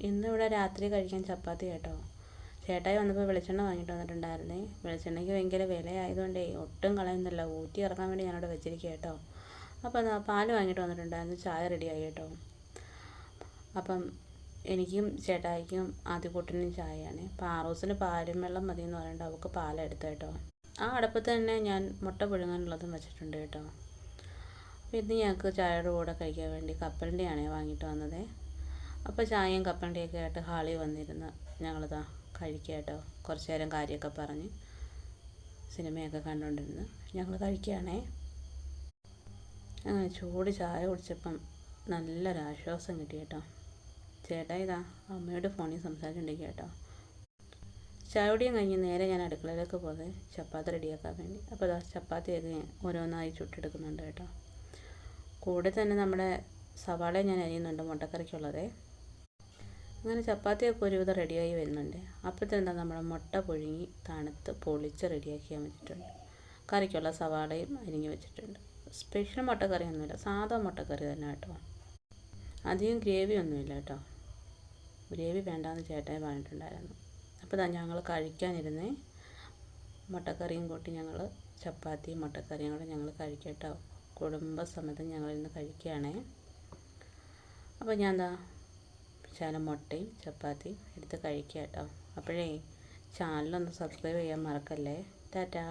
ഇന്നിവിടെ രാത്രി കഴിക്കാൻ ചപ്പാത്തി കേട്ടോ. ചേട്ടായി വന്നപ്പോൾ വെളിച്ചെണ്ണ വാങ്ങിയിട്ട് വന്നിട്ടുണ്ടായിരുന്നേ. വെളിച്ചെണ്ണയ്ക്ക് ഭയങ്കര വിലയായതുകൊണ്ടേ ഒട്ടും കളയുന്നില്ല, ഊറ്റി ഇറക്കാൻ വേണ്ടി ഞാനവിടെ വെച്ചിരിക്കുക കേട്ടോ. അപ്പോൾ അതാ പാല് വാങ്ങിയിട്ട് വന്നിട്ടുണ്ടായിരുന്നു, ചായ റെഡിയായി കേട്ടോ. അപ്പം എനിക്കും ചേട്ടായിക്കും ആദ്യകൂട്ടിനും ചായയാണ്. പാറൂസിന് പാലും വെള്ളം മതി എന്ന് പറഞ്ഞിട്ട് അവൾക്ക് പാലെടുത്തു കേട്ടോ. ആ അടുപ്പത്ത് തന്നെ ഞാൻ മുട്ട പുഴുങ്ങാനുള്ളതും വെച്ചിട്ടുണ്ട് കേട്ടോ. അപ്പോൾ ഇന്ന് ഞങ്ങൾക്ക് ചായയുടെ കൂടെ കഴിക്കാൻ വേണ്ടി കപ്പലണ്ടിയാണ് വാങ്ങിയിട്ട് വന്നത്. അപ്പോൾ ചായയും കപ്പലണ്ടിയൊക്കെ ആയിട്ട് ഹാളിൽ വന്നിരുന്ന് ഞങ്ങളിതാ കഴിക്കുക കേട്ടോ. കുറച്ച് നേരം കാര്യമൊക്കെ പറഞ്ഞ് സിനിമയൊക്കെ കണ്ടുകൊണ്ടിരുന്ന് ഞങ്ങൾ കഴിക്കുകയാണേ. അങ്ങനെ ചൂട് ചായ കുടിച്ചപ്പം നല്ലൊരാശ്വാസം കിട്ടി കേട്ടോ. ചേട്ടായി ഇതാ അമ്മയുടെ ഫോണിൽ സംസാരിച്ചുകൊണ്ടിരിക്കുക കേട്ടോ. ചായയോടെയും കഴിഞ്ഞ് നേരെ ഞാൻ അടുക്കളയിലേക്ക് പോകുന്നത് ചപ്പാത്തി റെഡിയാക്കാൻ വേണ്ടി. അപ്പോൾ ഇതാ ചപ്പാത്തിയൊക്കെ ഓരോന്നായി ചുട്ടെടുക്കുന്നുണ്ട് കേട്ടോ. കൂടെ തന്നെ നമ്മുടെ സവാള ഞാൻ അരിയുന്നുണ്ട് മുട്ടക്കറിക്കുള്ളതേ. അങ്ങനെ ചപ്പാത്തിയൊക്കെ ഒരുവിധം റെഡിയായി വരുന്നുണ്ട്. അപ്പോഴത്തേന്താ നമ്മുടെ മുട്ട പുഴുങ്ങി തണുത്ത് പൊളിച്ച് റെഡിയാക്കിയാൽ വെച്ചിട്ടുണ്ട്. കറിക്കുള്ള സവാളയും അരിഞ്ഞ് വെച്ചിട്ടുണ്ട്. സ്പെഷ്യൽ മുട്ടക്കറിയൊന്നുമില്ല, സാധാ മുട്ടക്കറി തന്നെ കേട്ടോ. അധികം ഗ്രേവി ഒന്നുമില്ല കേട്ടോ. ഗ്രേവി വേണ്ടാന്ന് ചേട്ടായി പറഞ്ഞിട്ടുണ്ടായിരുന്നു. അപ്പോൾ ഇതാ ഞങ്ങൾ കഴിക്കാനിരുന്നേ. മുട്ടക്കറിയും കൂട്ടി ഞങ്ങൾ ചപ്പാത്തിയും മുട്ടക്കറിയും കൂടെ ഞങ്ങൾ കഴിക്കട്ടോ. കുടുംബസമേതം ഞങ്ങളിന്ന് കഴിക്കുകയാണേ. അപ്പോൾ ഞാൻ എന്താ ശകലം മുട്ടയും ചപ്പാത്തിയും എടുത്ത് കഴിക്കുക കേട്ടോ. അപ്പോഴേ ചാനലൊന്ന് സബ്സ്ക്രൈബ് ചെയ്യാൻ മറക്കല്ലേ. ടാറ്റാ.